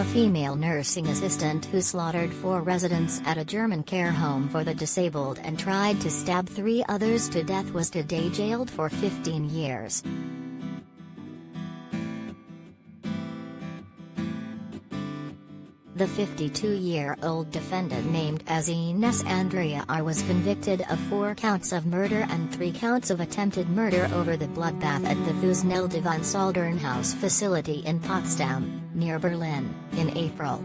a female nursing assistant who slaughtered 4 residents at a German care home for the disabled and tried to stab 3 others to death, was today jailed for 15 years. The 52-year-old defendant, named as Ines Andrea R, was convicted of 4 counts of murder and 3 counts of attempted murder over the bloodbath at the Thusnelde-van House facility in Potsdam, near Berlin, in April.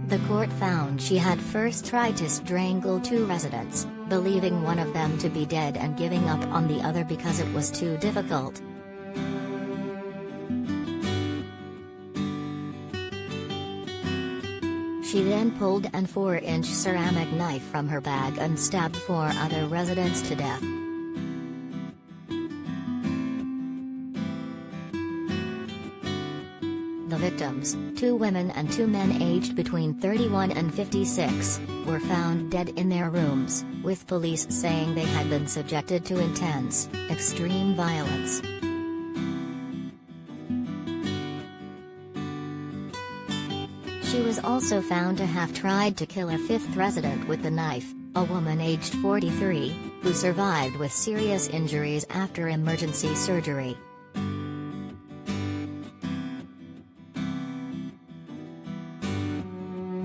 The court found she had first tried to strangle 2 residents, believing one of them to be dead and giving up on the other because it was too difficult. She then pulled an 4-inch ceramic knife from her bag and stabbed 4 other residents to death. The victims, 2 women and 2 men aged between 31 and 56, were found dead in their rooms, with police saying they had been subjected to intense, extreme violence. She was also found to have tried to kill a 5th resident with the knife, a woman aged 43, who survived with serious injuries after emergency surgery.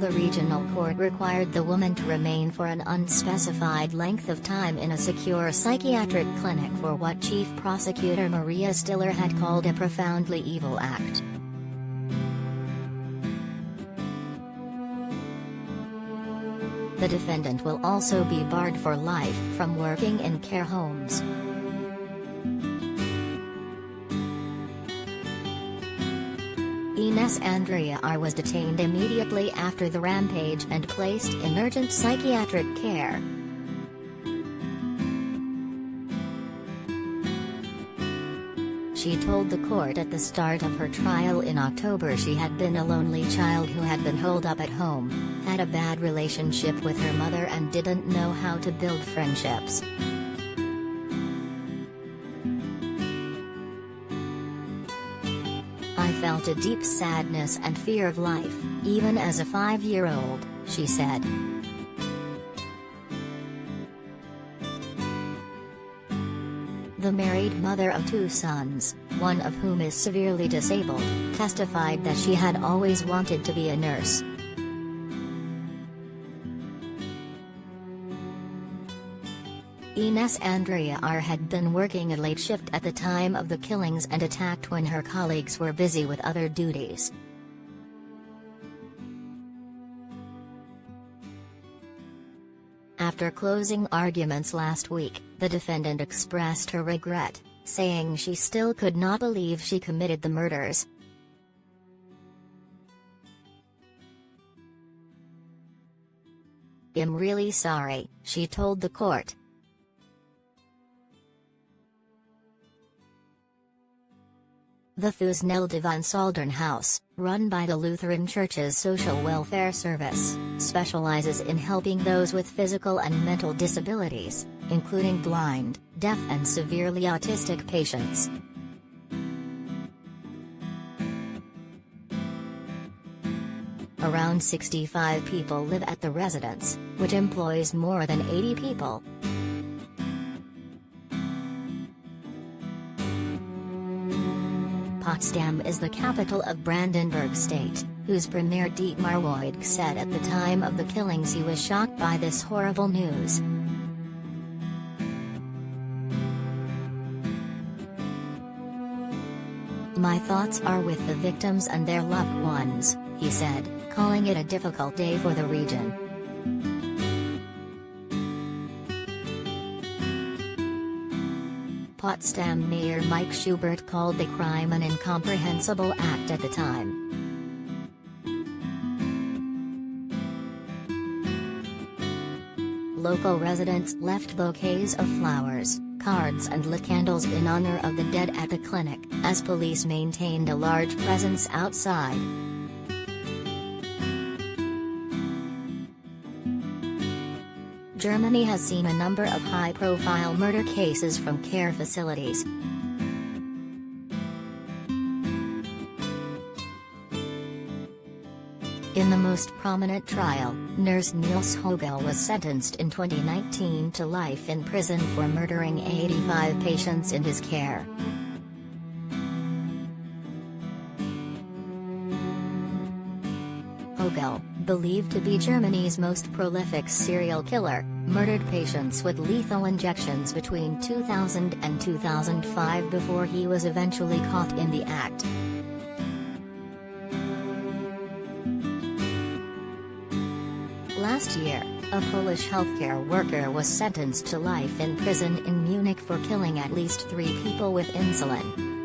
The regional court required the woman to remain for an unspecified length of time in a secure psychiatric clinic for what Chief Prosecutor Maria Stiller had called a profoundly evil act. The defendant will also be barred for life from working in care homes. Ines Andrea R was detained immediately after the rampage and placed in urgent psychiatric care. She told the court at the start of her trial in October she had been a lonely child who had been holed up at home, had a bad relationship with her mother and didn't know how to build friendships. I felt a deep sadness and fear of life, even as a 5-year-old, she said. The married mother of 2 sons, one of whom is severely disabled, testified that she had always wanted to be a nurse. Ines Andrea R had been working a late shift at the time of the killings and attacked when her colleagues were busy with other duties. After closing arguments last week, the defendant expressed her regret, saying she still could not believe she committed the murders. "I'm really sorry," she told the court. The Thusnelde-van House, run by the Lutheran Church's Social Welfare Service, specializes in helping those with physical and mental disabilities, including blind, deaf and severely autistic patients. Around 65 people live at the residence, which employs more than 80 people. Potsdam is the capital of Brandenburg State, whose premier Dietmar Woidke said at the time of the killings he was shocked by this horrible news. "My thoughts are with the victims and their loved ones," he said, calling it a difficult day for the region. Potsdam Mayor Mike Schubert called the crime an incomprehensible act at the time. Local residents left bouquets of flowers, cards and lit candles in honor of the dead at the clinic, as police maintained a large presence outside. Germany has seen a number of high-profile murder cases from care facilities. In the most prominent trial, nurse Niels Hogel was sentenced in 2019 to life in prison for murdering 85 patients in his care. Hogel, believed to be Germany's most prolific serial killer, murdered patients with lethal injections between 2000 and 2005 before he was eventually caught in the act. Last year, a Polish healthcare worker was sentenced to life in prison in Munich for killing at least 3 people with insulin.